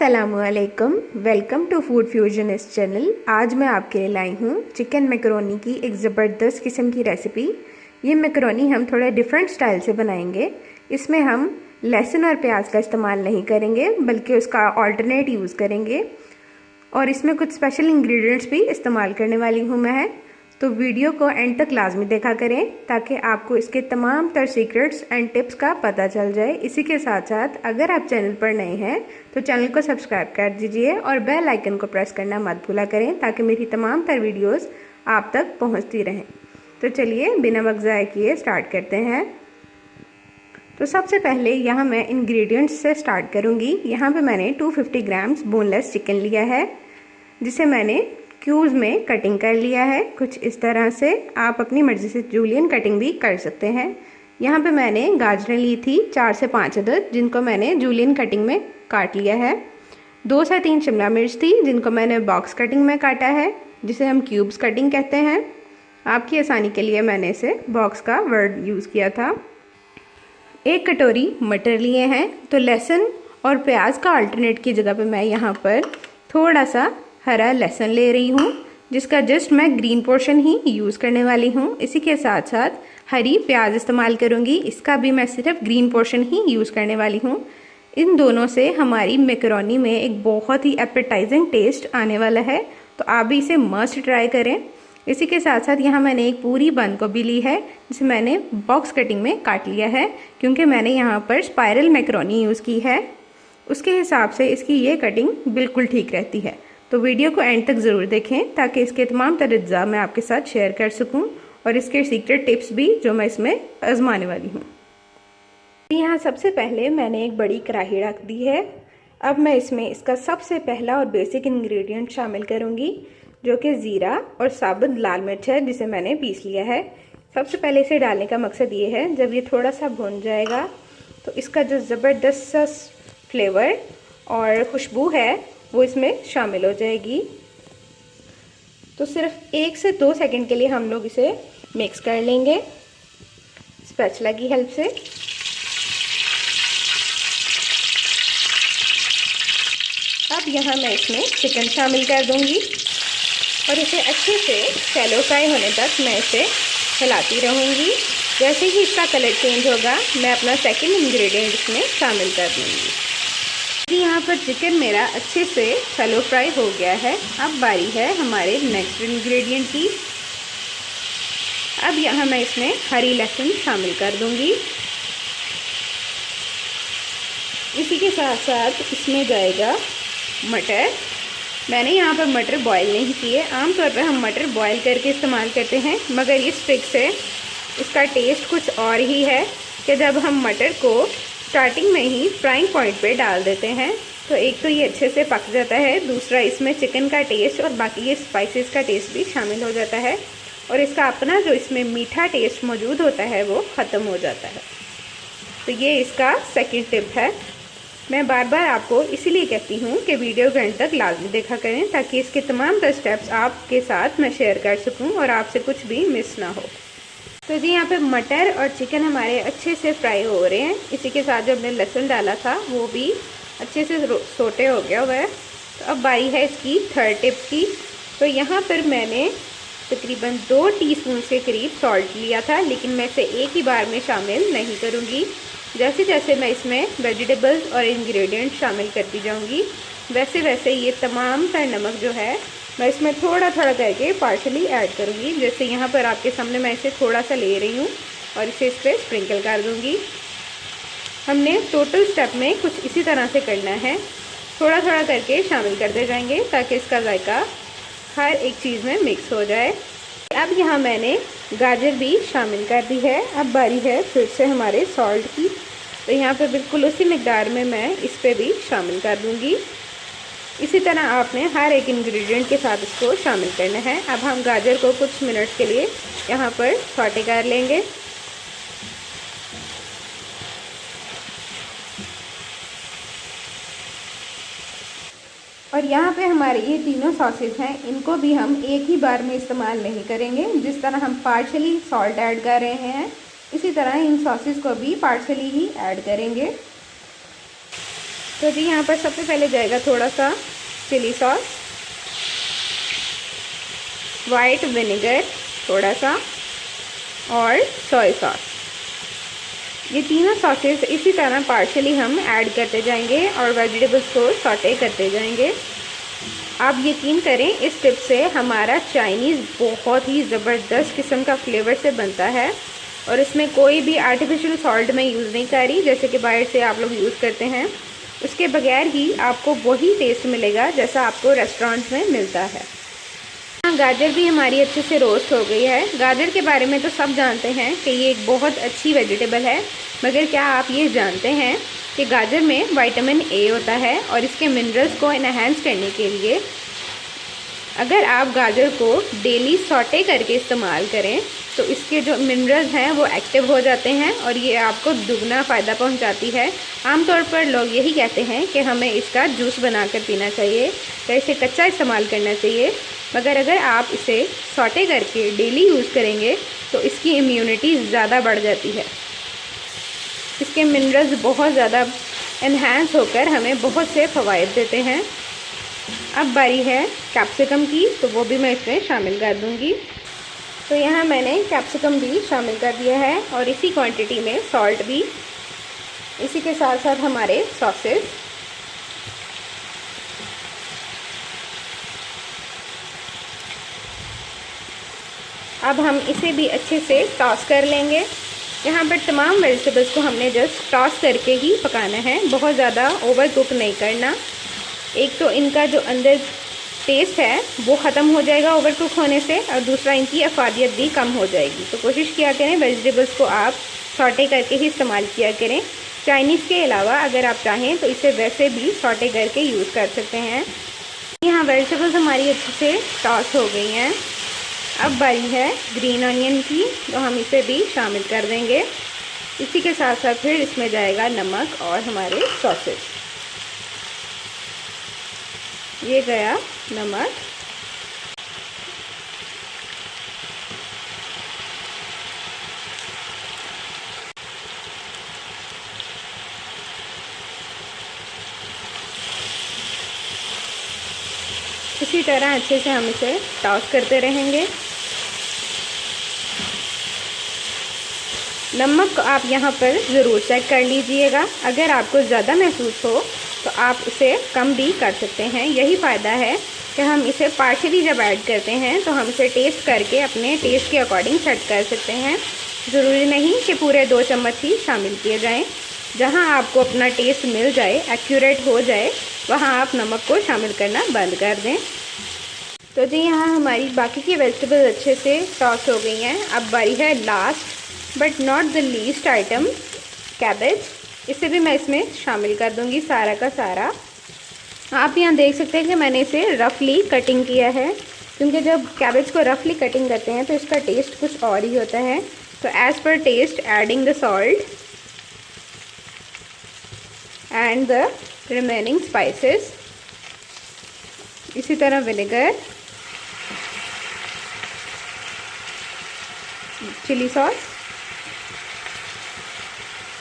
अस्सलामुअलैकुम, welcome to food फ्यूजनिस्ट channel. आज मैं आपके लिए लाई हूँ चिकन मैकरोनी की एक ज़बरदस्त किस्म की रेसिपी। ये मैकरोनी हम थोड़ा डिफरेंट स्टाइल से बनाएंगे। इसमें हम लहसुन और प्याज का इस्तेमाल नहीं करेंगे, बल्कि उसका ऑल्टरनेट यूज़ करेंगे और इसमें कुछ स्पेशल इंग्रेडिएंट्स भी इस्तेमाल करने वाली हूँ मैं। तो वीडियो को एंड तक लाजमी देखा करें ताकि आपको इसके तमाम तर सीक्रेट्स एंड टिप्स का पता चल जाए। इसी के साथ साथ अगर आप चैनल पर नए हैं तो चैनल को सब्सक्राइब कर दीजिए और बेल आइकन को प्रेस करना मत भूला करें ताकि मेरी तमाम तर वीडियोस आप तक पहुंचती रहें। तो चलिए बिना वक्त ज़ाय किए स्टार्ट करते हैं। तो सबसे पहले यहाँ मैं इंग्रेडिएंट्स से स्टार्ट करूँगी। यहाँ पे मैंने 250 ग्राम्स बोनलेस चिकन लिया है, जिसे मैंने क्यूब्स में कटिंग कर लिया है। कुछ इस तरह से आप अपनी मर्ज़ी से जूलियन कटिंग भी कर सकते हैं। यहाँ पे मैंने गाजरें ली थी 4 से 5 अदद, जिनको मैंने जूलियन कटिंग में काट लिया है। 2 से 3 शिमला मिर्च थी, जिनको मैंने बॉक्स कटिंग में काटा है, जिसे हम क्यूब्स कटिंग कहते हैं। आपकी आसानी के लिए मैंने इसे बॉक्स का वर्ड यूज़ किया था। 1 कटोरी मटर लिए हैं। तो लहसुन और प्याज का अल्टरनेट की जगह पे मैं यहाँ पर थोड़ा सा हरा लहसुन ले रही हूँ, जिसका जस्ट मैं ग्रीन पोर्शन ही यूज़ करने वाली हूँ। इसी के साथ साथ हरी प्याज इस्तेमाल करूँगी, इसका भी मैं सिर्फ ग्रीन पोर्शन ही यूज़ करने वाली हूँ। इन दोनों से हमारी मैकरोनी में एक बहुत ही एपेटाइजिंग टेस्ट आने वाला है, तो आप भी इसे मस्ट ट्राई करें। इसी के साथ साथ यहाँ मैंने एक पूरी बंद गोभी ली है, जिसे मैंने बॉक्स कटिंग में काट लिया है, क्योंकि मैंने यहाँ पर स्पायरल मैकरोनी यूज़ की है। उसके हिसाब से इसकी ये कटिंग बिल्कुल ठीक रहती है। तो वीडियो को एंड तक ज़रूर देखें ताकि इसके तमाम तरह अज्जा मैं आपके साथ शेयर कर सकूं और इसके सीक्रेट टिप्स भी जो मैं इसमें आजमाने वाली हूं। यहाँ सबसे पहले मैंने एक बड़ी कढ़ाई रख दी है। अब मैं इसमें इसका सबसे पहला और बेसिक इंग्रेडिएंट शामिल करूंगी, जो कि ज़ीरा और साबुत लाल मिर्च है, जिसे मैंने पीस लिया है। सबसे पहले इसे डालने का मकसद ये है, जब ये थोड़ा सा भुन जाएगा तो इसका जो ज़बरदस्त सा फ्लेवर और खुशबू है वो इसमें शामिल हो जाएगी। तो सिर्फ 1 से 2 सेकंड के लिए हम लोग इसे मिक्स कर लेंगे स्पैचुला की हेल्प से। अब यहाँ मैं इसमें चिकन शामिल कर दूंगी और इसे अच्छे से शैलो फ्राई होने तक मैं इसे हिलाती रहूँगी। जैसे ही इसका कलर चेंज होगा मैं अपना सेकंड इंग्रेडिएंट इसमें शामिल कर दूँगी। यहाँ पर चिकन मेरा अच्छे से शैलो फ्राई हो गया है। अब बारी है हमारे नेक्स्ट इंग्रेडिएंट की। अब यहाँ मैं इसमें हरी लहसुन शामिल कर दूंगी। इसी के साथ साथ इसमें जाएगा मटर। मैंने यहाँ पर मटर बॉईल नहीं किए। आमतौर पर हम मटर बॉईल करके इस्तेमाल करते हैं, मगर इस ट्रिक से इसका टेस्ट कुछ और ही है कि जब हम मटर को स्टार्टिंग में ही फ्राइंग पॉइंट पे डाल देते हैं तो एक तो ये अच्छे से पक जाता है, दूसरा इसमें चिकन का टेस्ट और बाकी ये स्पाइसेस का टेस्ट भी शामिल हो जाता है और इसका अपना जो इसमें मीठा टेस्ट मौजूद होता है वो ख़त्म हो जाता है। तो ये इसका सेकंड टिप है। मैं बार बार आपको इसीलिए कहती हूँ कि वीडियो के एंड तक लाजमी देखा करें ताकि इसके तमाम तर स्टेप्स आपके साथ मैं शेयर कर सकूँ और आपसे कुछ भी मिस ना हो। तो जी यहाँ पे मटर और चिकन हमारे अच्छे से फ्राई हो रहे हैं। इसी के साथ जो हमने लहसुन डाला था वो भी अच्छे से सोटे हो गया हुआ है। तो अब बारी है इसकी थर्ड टिप की। तो यहाँ पर मैंने तकरीबन 2 टीस्पून के करीब सॉल्ट लिया था, लेकिन मैं इसे एक ही बार में शामिल नहीं करूँगी। जैसे जैसे मैं इसमें वेजिटेबल्स और इंग्रेडिएंट शामिल करती जाऊँगी वैसे वैसे ये तमाम तर नमक जो है मैं इसमें थोड़ा थोड़ा करके पार्शली ऐड करूँगी। जैसे यहाँ पर आपके सामने मैं इसे थोड़ा सा ले रही हूँ और इसे इस पर स्प्रिंकल कर दूँगी। हमने टोटल स्टेप में कुछ इसी तरह से करना है, थोड़ा थोड़ा करके शामिल करते जाएंगे ताकि इसका जायका हर एक चीज़ में मिक्स हो जाए। अब यहाँ मैंने गाजर भी शामिल कर दी है। अब बारी है फिर से हमारे सॉल्ट की। तो यहाँ पर बिल्कुल उसी मिकदार में मैं इस पर भी शामिल कर दूँगी। इसी तरह आपने हर एक इंग्रेडिएंट के साथ इसको शामिल करना है। अब हम गाजर को कुछ मिनट के लिए यहाँ पर सॉटे कर लेंगे। और यहाँ पे हमारे ये तीनों सॉसेस हैं, इनको भी हम एक ही बार में इस्तेमाल नहीं करेंगे। जिस तरह हम पार्शली सॉल्ट ऐड कर रहे हैं इसी तरह इन सॉसेस को भी पार्शली ही ऐड करेंगे। तो जी यहाँ पर सबसे पहले जाएगा थोड़ा सा चिली सॉस, वाइट विनेगर थोड़ा सा, और सोया सॉस। ये तीनों सॉसेस इसी तरह पार्शियली हम ऐड करते जाएंगे और वेजिटेबल्स को सॉटे करते जाएंगे। आप यकीन करें, इस टिप से हमारा चाइनीज़ बहुत ही ज़बरदस्त किस्म का फ्लेवर से बनता है और इसमें कोई भी आर्टिफिशियल सॉल्ट मैं यूज़ नहीं कर रही, जैसे कि बाहर से आप लोग यूज़ करते हैं। उसके बगैर ही आपको वही टेस्ट मिलेगा जैसा आपको रेस्टोरेंट्स में मिलता है। यहाँ गाजर भी हमारी अच्छे से रोस्ट हो गई है। गाजर के बारे में तो सब जानते हैं कि ये एक बहुत अच्छी वेजिटेबल है, मगर क्या आप ये जानते हैं कि गाजर में विटामिन ए होता है और इसके मिनरल्स को इनहेंस करने के लिए अगर आप गाजर को डेली सॉटे करके इस्तेमाल करें तो इसके जो मिनरल्स हैं वो एक्टिव हो जाते हैं और ये आपको दुगना फ़ायदा पहुंचाती है। आमतौर पर लोग यही कहते हैं कि हमें इसका जूस बनाकर पीना चाहिए या इसे कच्चा इस्तेमाल करना चाहिए, मगर अगर आप इसे सॉटे करके डेली यूज़ करेंगे तो इसकी इम्यूनिटी ज़्यादा बढ़ जाती है। इसके मिनरल्स बहुत ज़्यादा इन्हांस होकर हमें बहुत से फ़वाइद देते हैं। अब बारी है कैप्सिकम की, तो वो भी मैं इसमें शामिल कर दूंगी। तो यहाँ मैंने कैप्सिकम भी शामिल कर दिया है और इसी क्वांटिटी में सॉल्ट भी, इसी के साथ साथ हमारे सॉसेस। अब हम इसे भी अच्छे से टॉस कर लेंगे। यहाँ पर तमाम वेजिटेबल्स को हमने जस्ट टॉस करके ही पकाना है, बहुत ज़्यादा ओवर कुक नहीं करना। एक तो इनका जो अंदर टेस्ट है वो ख़त्म हो जाएगा ओवर कुक होने से, और दूसरा इनकी अफादियत भी कम हो जाएगी। तो कोशिश किया करें वेजिटेबल्स को आप सॉटे करके ही इस्तेमाल किया करें। चाइनीज़ के अलावा अगर आप चाहें तो इसे वैसे भी सॉटे करके यूज़ कर सकते हैं। यहाँ वेजिटेबल्स हमारी अच्छे से टॉस हो गई हैं। अब बारी है ग्रीन ऑनियन की, तो हम इसे भी शामिल कर देंगे। इसी के साथ साथ फिर इसमें जाएगा नमक और हमारे सॉसेस। ये गया नमक। इसी तरह अच्छे से हम इसे टॉस करते रहेंगे। नमक आप यहाँ पर ज़रूर चेक कर लीजिएगा, अगर आपको ज़्यादा महसूस हो तो आप इसे कम भी कर सकते हैं। यही फ़ायदा है कि हम इसे पार्शियली जब ऐड करते हैं तो हम इसे टेस्ट करके अपने टेस्ट के अकॉर्डिंग सेट कर सकते हैं। ज़रूरी नहीं कि पूरे 2 चम्मच ही शामिल किए जाएं। जहां आपको अपना टेस्ट मिल जाए, एक्यूरेट हो जाए, वहां आप नमक को शामिल करना बंद कर दें। तो जी यहाँ हमारी बाकी की वेजिटेबल्स अच्छे से टॉस हो गई हैं। अब बारी है last but not the least item, cabbage. इसे भी मैं इसमें शामिल कर दूंगी सारा का सारा। आप यहाँ देख सकते हैं कि मैंने इसे रफली कटिंग किया है, क्योंकि जब कैबेज को रफली कटिंग करते हैं तो इसका टेस्ट कुछ और ही होता है। तो as per taste adding the salt and the remaining spices. इसी तरह vinegar, chilli sauce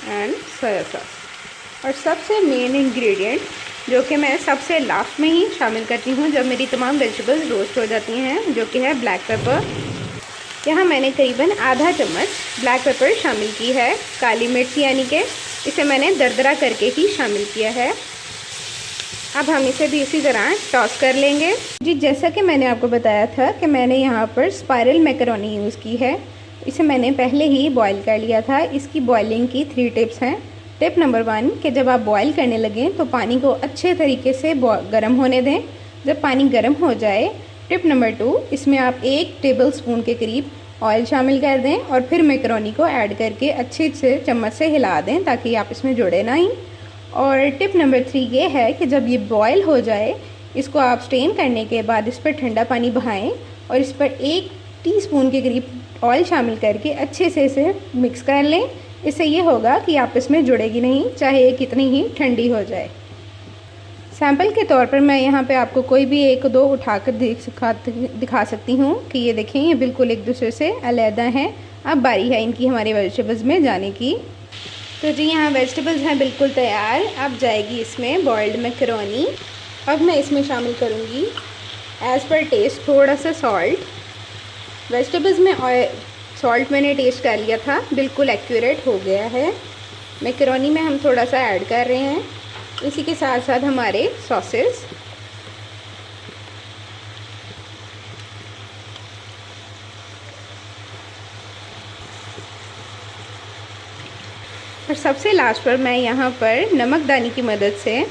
and soya sauce. और सबसे मेन इंग्रेडिएंट जो कि मैं सबसे लास्ट में ही शामिल करती हूँ जब मेरी तमाम वेजिटेबल्स रोस्ट हो जाती हैं, जो कि है ब्लैक पेपर। यहाँ मैंने करीबन आधा चम्मच ब्लैक पेपर शामिल की है, काली मिर्च यानी कि इसे मैंने दरदरा करके ही शामिल किया है। अब हम इसे भी इसी तरह टॉस कर लेंगे। जी जैसा कि मैंने आपको बताया था कि मैंने यहाँ पर स्पाइरल मैकरोनी यूज़ की है। इसे मैंने पहले ही बॉईल कर लिया था। इसकी बॉइलिंग की 3 टिप्स हैं। टिप नंबर 1 कि जब आप बॉईल करने लगें तो पानी को अच्छे तरीके से गर्म होने दें। जब पानी गर्म हो जाए, टिप नंबर 2, इसमें आप 1 टेबल स्पून के करीब ऑयल शामिल कर दें और फिर मैकरोनी को ऐड करके अच्छे से चम्मच से हिला दें ताकि आप इसमें जुड़े ना ही। और टिप नंबर 3 ये है कि जब ये बॉयल हो जाए, इसको आप स्ट्रेन करने के बाद इस पर ठंडा पानी बहाएं और इस पर 1 टीस्पून के करीब ऑयल शामिल करके अच्छे से इसे मिक्स कर लें। इससे ये होगा कि आप इसमें जुड़ेगी नहीं, चाहे ये कितनी ही ठंडी हो जाए। सैंपल के तौर पर मैं यहाँ पे आपको कोई भी 1-2 उठाकर दिखा सकती हूँ कि ये देखें, ये बिल्कुल एक दूसरे से अलग हैं। अब बारी है इनकी हमारे वेजिटेबल्स में जाने की। तो जी यहाँ वेजिटेबल्स हैं बिल्कुल तैयार। अब जाएगी इसमें बॉइल्ड मैकरोनी। अब मैं इसमें शामिल करूँगी एज़ पर टेस्ट थोड़ा सा सॉल्ट। वेजिटेबल्स में सॉल्ट मैंने टेस्ट कर लिया था, बिल्कुल एक्यूरेट हो गया है। मैकरोनी में हम थोड़ा सा ऐड कर रहे हैं, इसी के साथ साथ हमारे सॉसेस। और सबसे लास्ट पर मैं यहाँ पर नमकदानी की मदद से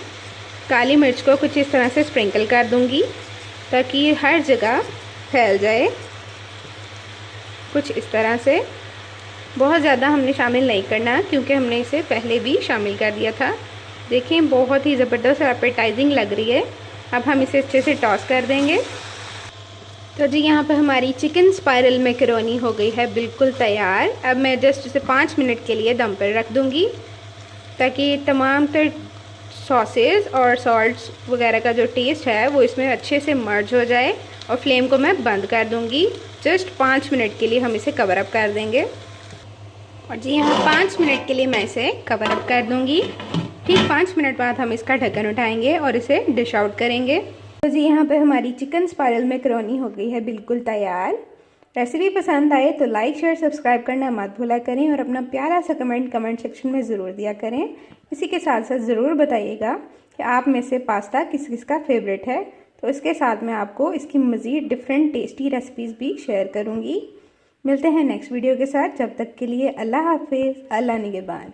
काली मिर्च को कुछ इस तरह से स्प्रिंकल कर दूँगी ताकि हर जगह फैल जाए। कुछ इस तरह से, बहुत ज़्यादा हमने शामिल नहीं करना क्योंकि हमने इसे पहले भी शामिल कर दिया था। देखिए बहुत ही ज़बरदस्त और एपेटाइजिंग लग रही है। अब हम इसे अच्छे से टॉस कर देंगे। तो जी यहाँ पर हमारी चिकन स्पाइरल मैकरोनी हो गई है बिल्कुल तैयार। अब मैं जस्ट इसे 5 मिनट के लिए दम पर रख दूँगी ताकि तमाम तर सॉसेस और सॉल्ट्स वगैरह का जो टेस्ट है वो इसमें अच्छे से मर्ज हो जाए। और फ्लेम को मैं बंद कर दूँगी। जस्ट 5 मिनट के लिए हम इसे कवर अप कर देंगे। और जी यहाँ 5 मिनट के लिए मैं इसे कवर अप कर दूँगी। ठीक 5 मिनट बाद हम इसका ढक्कन उठाएंगे और इसे डिश आउट करेंगे। तो जी यहाँ पे हमारी चिकन स्पाइरल मैकरोनी हो गई है बिल्कुल तैयार। रेसिपी पसंद आए तो लाइक शेयर सब्सक्राइब करना मत भूला करें और अपना प्यारा सा कमेंट सेक्शन में ज़रूर दिया करें। इसी के साथ साथ ज़रूर बताइएगा कि आप में से पास्ता किस किस का फेवरेट है। तो इसके साथ मैं आपको इसकी मज़ीद डिफरेंट टेस्टी रेसिपीज़ भी शेयर करूँगी। मिलते हैं नेक्स्ट वीडियो के साथ। जब तक के लिए अल्लाह हाफिज़, अल्लाह निगहबान।